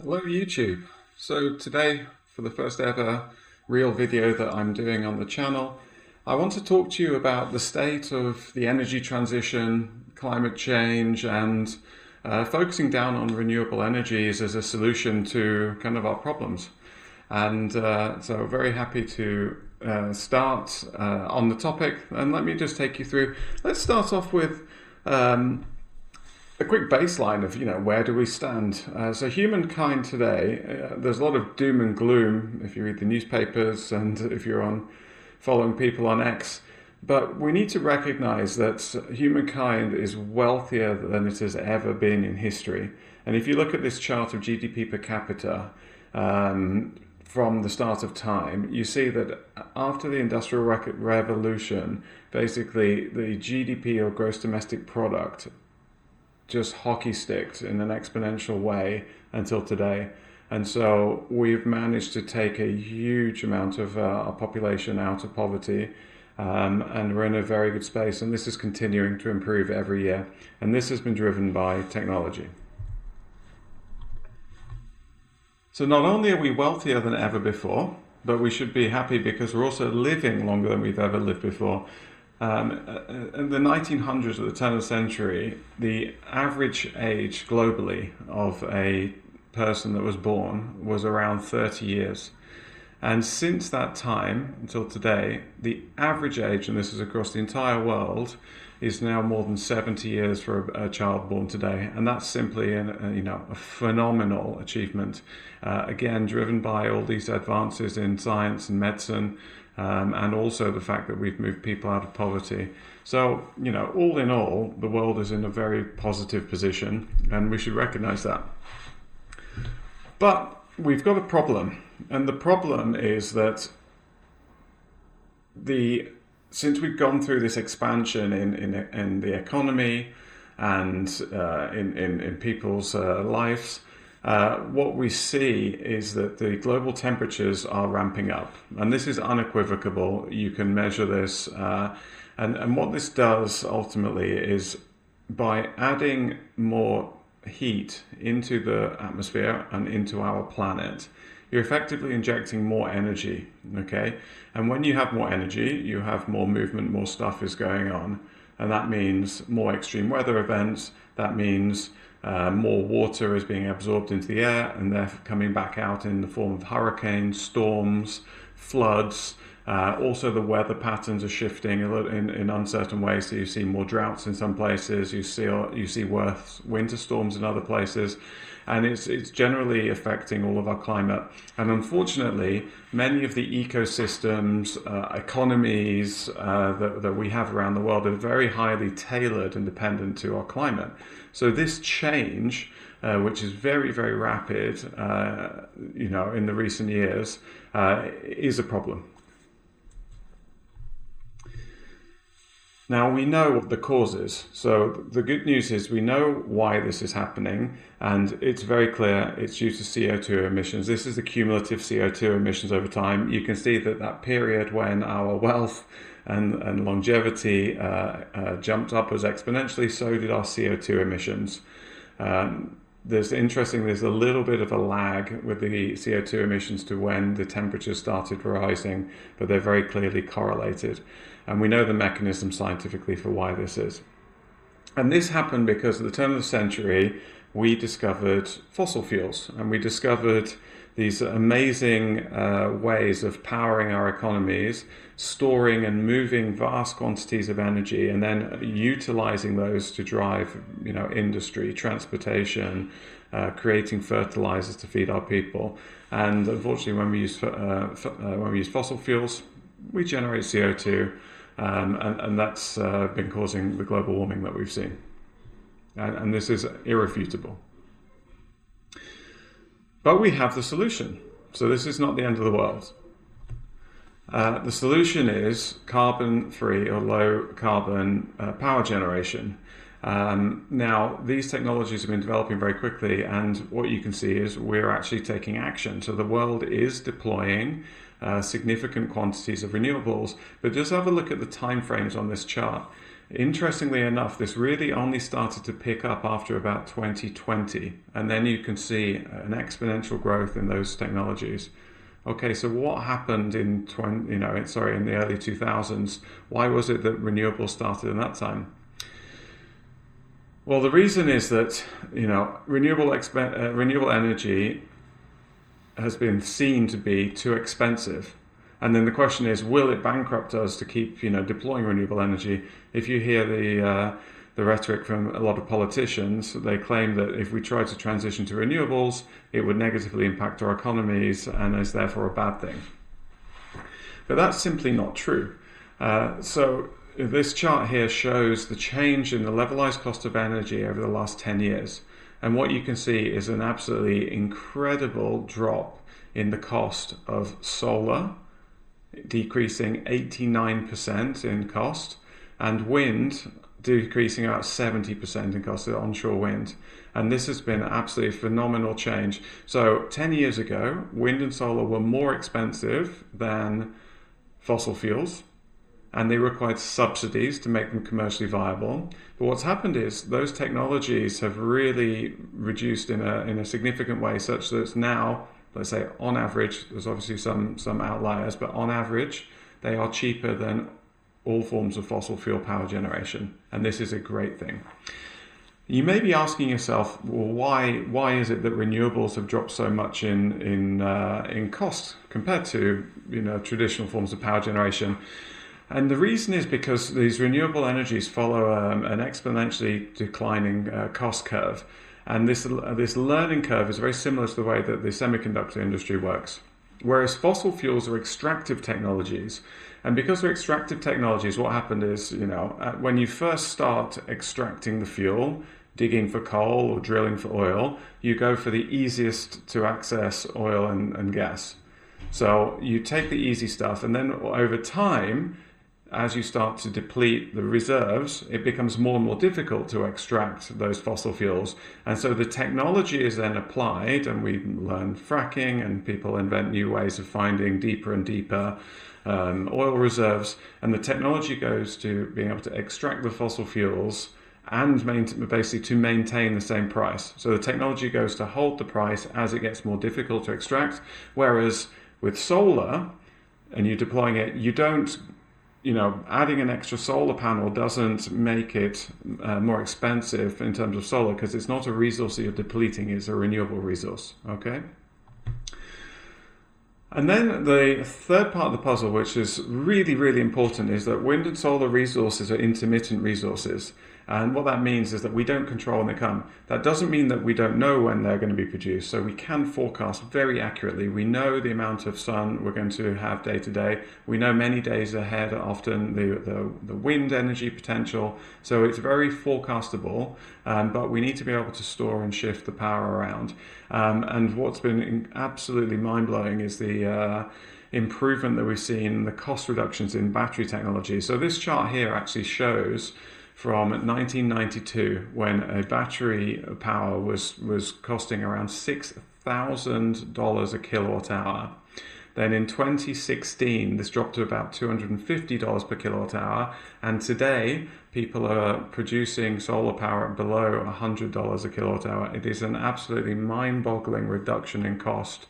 Hello YouTube. So today, for the first ever real video that I'm doing on the channel, I want to talk to you about the state of the energy transition, climate change, and focusing down on renewable energies as a solution to kind of our problems. And so very happy to start on the topic. And let me just take you through. Let's start off with a quick baseline of where do we stand. So humankind today, there's a lot of doom and gloom if you read the newspapers and if you're on following people on X. But we need to recognize that humankind is wealthier than it has ever been in history. And if you look at this chart of GDP per capita from the start of time, you see that after the Industrial Revolution, basically the GDP, or gross domestic product, just hockey sticked in an exponential way until today. And so we've managed to take a huge amount of our population out of poverty, and we're in a very good space. And this is continuing to improve every year. And this has been driven by technology. So not only are we wealthier than ever before, but we should be happy because we're also living longer than we've ever lived before. In the 1900s, at the turn of the century, the average age globally of a person that was born was around 30 years. And since that time until today, the average age, and this is across the entire world, is now more than 70 years for a child born today. And that's simply a phenomenal achievement. Again, driven by all these advances in science and medicine, and also the fact that we've moved people out of poverty. So, all in all, the world is in a very positive position, and we should recognize that. But we've got a problem, and the problem is that since we've gone through this expansion in the economy and in people's lives, what we see is that the global temperatures are ramping up, and this is unequivocal. You can measure this, and what this does ultimately is, by adding more heat into the atmosphere and into our planet, you're effectively injecting more energy, okay? And when you have more energy, you have more movement, more stuff is going on, and that means more extreme weather events. That means more water is being absorbed into the air, and they're coming back out in the form of hurricanes, storms, floods. Also, the weather patterns are shifting a little in uncertain ways. So you see more droughts in some places. You see worse winter storms in other places, and it's generally affecting all of our climate. And unfortunately, many of the ecosystems, economies that we have around the world are very highly tailored and dependent to our climate. So this change, which is very, very rapid, in the recent years, is a problem. Now, we know what the cause is. So the good news is we know why this is happening, and it's very clear it's due to CO2 emissions. This is the cumulative CO2 emissions over time. You can see that period when our wealth and longevity jumped up as exponentially, so did our CO2 emissions. There's a little bit of a lag with the CO2 emissions to when the temperatures started rising, but they're very clearly correlated. And we know the mechanism scientifically for why this is. And this happened because at the turn of the century, we discovered fossil fuels, and we discovered these amazing ways of powering our economies, storing and moving vast quantities of energy, and then utilizing those to drive, industry, transportation, creating fertilizers to feed our people. And unfortunately, when we use fossil fuels, we generate CO2, and that's been causing the global warming that we've seen. And this is irrefutable. But we have the solution. So this is not the end of the world. The solution is carbon-free or low-carbon power generation. Now, these technologies have been developing very quickly, and what you can see is we're actually taking action. So the world is deploying significant quantities of renewables, but just have a look at the timeframes on this chart. Interestingly enough, this really only started to pick up after about 2020, and then you can see an exponential growth in those technologies. Okay, so what happened in in the early 2000s? Why was it that renewables started in that time? Well, the reason is that renewable energy has been seen to be too expensive. And then the question is, will it bankrupt us to keep, deploying renewable energy? If you hear the rhetoric from a lot of politicians, they claim that if we try to transition to renewables, it would negatively impact our economies and is therefore a bad thing. But that's simply not true. So this chart here shows the change in the levelized cost of energy over the last 10 years. And what you can see is an absolutely incredible drop in the cost of solar, decreasing 89% in cost, and wind decreasing about 70% in cost of onshore wind. And this has been absolutely phenomenal change. So 10 years ago, wind and solar were more expensive than fossil fuels, and they required subsidies to make them commercially viable. But what's happened is those technologies have really reduced in a significant way, such that it's now, let's say on average, there's obviously some outliers, but on average, they are cheaper than all forms of fossil fuel power generation. And this is a great thing. You may be asking yourself, well, why is it that renewables have dropped so much in cost compared to traditional forms of power generation? And the reason is because these renewable energies follow an exponentially declining cost curve. And this learning curve is very similar to the way that the semiconductor industry works. Whereas fossil fuels are extractive technologies. And because they're extractive technologies, what happened is, when you first start extracting the fuel, digging for coal or drilling for oil, you go for the easiest to access oil and gas. So you take the easy stuff, and then over time, as you start to deplete the reserves, it becomes more and more difficult to extract those fossil fuels. And so the technology is then applied, and we learn fracking, and people invent new ways of finding deeper and deeper oil reserves. And the technology goes to being able to extract the fossil fuels and basically to maintain the same price. So the technology goes to hold the price as it gets more difficult to extract. Whereas with solar, and you're deploying it, you don't, adding an extra solar panel doesn't make it more expensive in terms of solar, because it's not a resource that you're depleting, it's a renewable resource, okay? And then the third part of the puzzle, which is really, really important, is that wind and solar resources are intermittent resources. And what that means is that we don't control when they come. That doesn't mean that we don't know when they're going to be produced. So we can forecast very accurately. We know the amount of sun we're going to have day to day. We know many days ahead, often the wind energy potential. So it's very forecastable, but we need to be able to store and shift the power around. And what's been absolutely mind-blowing is the improvement that we've seen in the cost reductions in battery technology. So this chart here actually shows from 1992, when a battery power was costing around $6,000 a kilowatt hour. Then in 2016, this dropped to about $250 per kilowatt hour. And today, people are producing solar power at below $100 a kilowatt hour. It is an absolutely mind-boggling reduction in cost.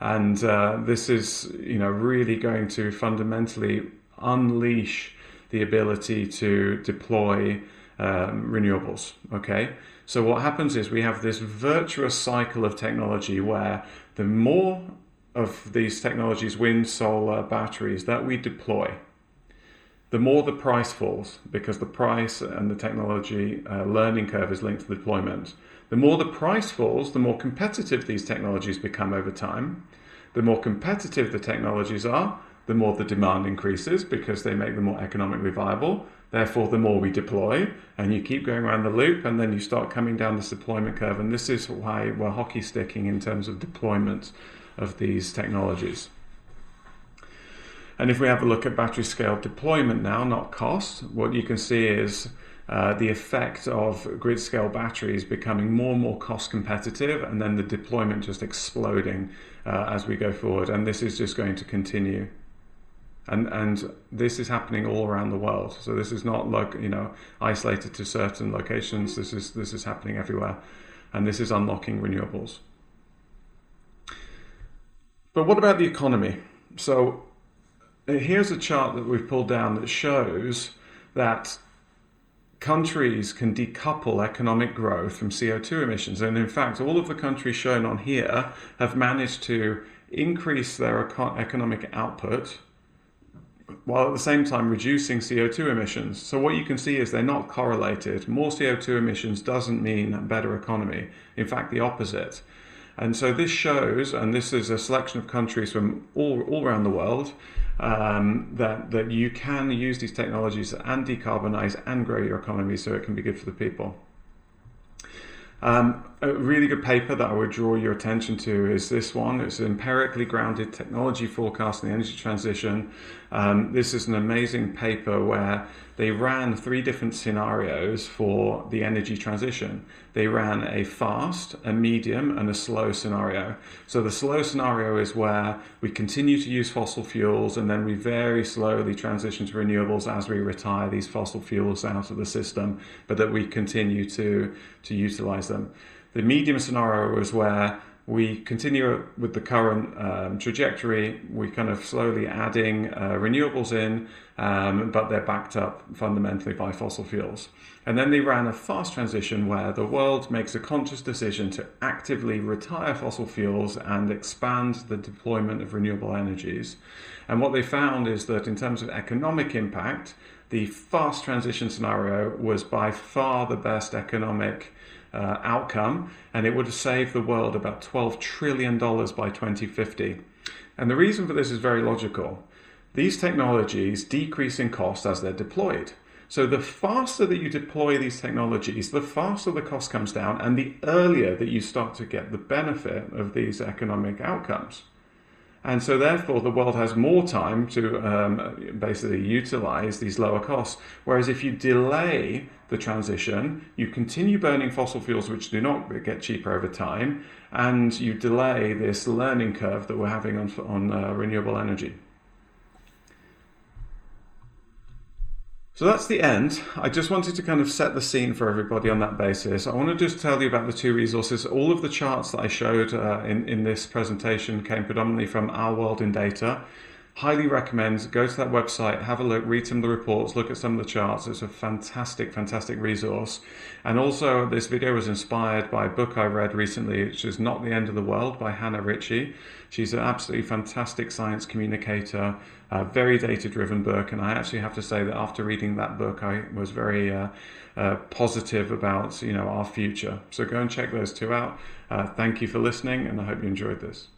And this is, really going to fundamentally unleash the ability to deploy renewables, okay? So what happens is we have this virtuous cycle of technology where the more of these technologies, wind, solar, batteries, that we deploy, the more the price falls, because the price and the technology learning curve is linked to the deployment. The more the price falls, the more competitive these technologies become over time. The more competitive the technologies are, the more the demand increases, because they make them more economically viable. Therefore, the more we deploy, and you keep going around the loop, and then you start coming down this deployment curve. And this is why we're hockey sticking in terms of deployment of these technologies. And if we have a look at battery scale deployment now, not cost, what you can see is the effect of grid scale batteries becoming more and more cost competitive, and then the deployment just exploding as we go forward. And this is just going to continue. And this is happening all around the world. So this is not like, isolated to certain locations. This is happening everywhere, and this is unlocking renewables. But what about the economy? So here's a chart that we've pulled down that shows that countries can decouple economic growth from CO2 emissions. And in fact, all of the countries shown on here have managed to increase their economic output while at the same time reducing CO2 emissions. So what you can see is they're not correlated. More CO2 emissions doesn't mean a better economy. In fact, the opposite. And so this shows, and this is a selection of countries from all around the world, that you can use these technologies and decarbonize and grow your economy so it can be good for the people. A really good paper that I would draw your attention to is this one. It's an empirically grounded technology forecast in the energy transition. This is an amazing paper where they ran 3 different scenarios for the energy transition. They ran a fast, a medium, and a slow scenario. So the slow scenario is where we continue to use fossil fuels and then we very slowly transition to renewables as we retire these fossil fuels out of the system, but that we continue to utilize them. The medium scenario is where we continue with the current trajectory. We kind of slowly adding renewables in, but they're backed up fundamentally by fossil fuels. And then they ran a fast transition where the world makes a conscious decision to actively retire fossil fuels and expand the deployment of renewable energies. And what they found is that in terms of economic impact, the fast transition scenario was by far the best economic outcome, and it would have saved the world about $12 trillion by 2050. And the reason for this is very logical. These technologies decrease in cost as they're deployed. So the faster that you deploy these technologies, the faster the cost comes down and the earlier that you start to get the benefit of these economic outcomes. And so therefore the world has more time to basically utilize these lower costs. Whereas if you delay the transition, you continue burning fossil fuels which do not get cheaper over time, and you delay this learning curve that we're having on renewable energy. So that's the end. I just wanted to kind of set the scene for everybody on that basis. I want to just tell you about the 2 resources. All of the charts that I showed in this presentation came predominantly from Our World in Data. Highly recommend, go to that website, have a look, read some of the reports, look at some of the charts. It's a fantastic, fantastic resource. And also this video was inspired by a book I read recently, which is Not the End of the World by Hannah Ritchie. She's an absolutely fantastic science communicator, a very data-driven book. And I actually have to say that after reading that book, I was very positive about our future. So go and check those 2 out. Thank you for listening, and I hope you enjoyed this.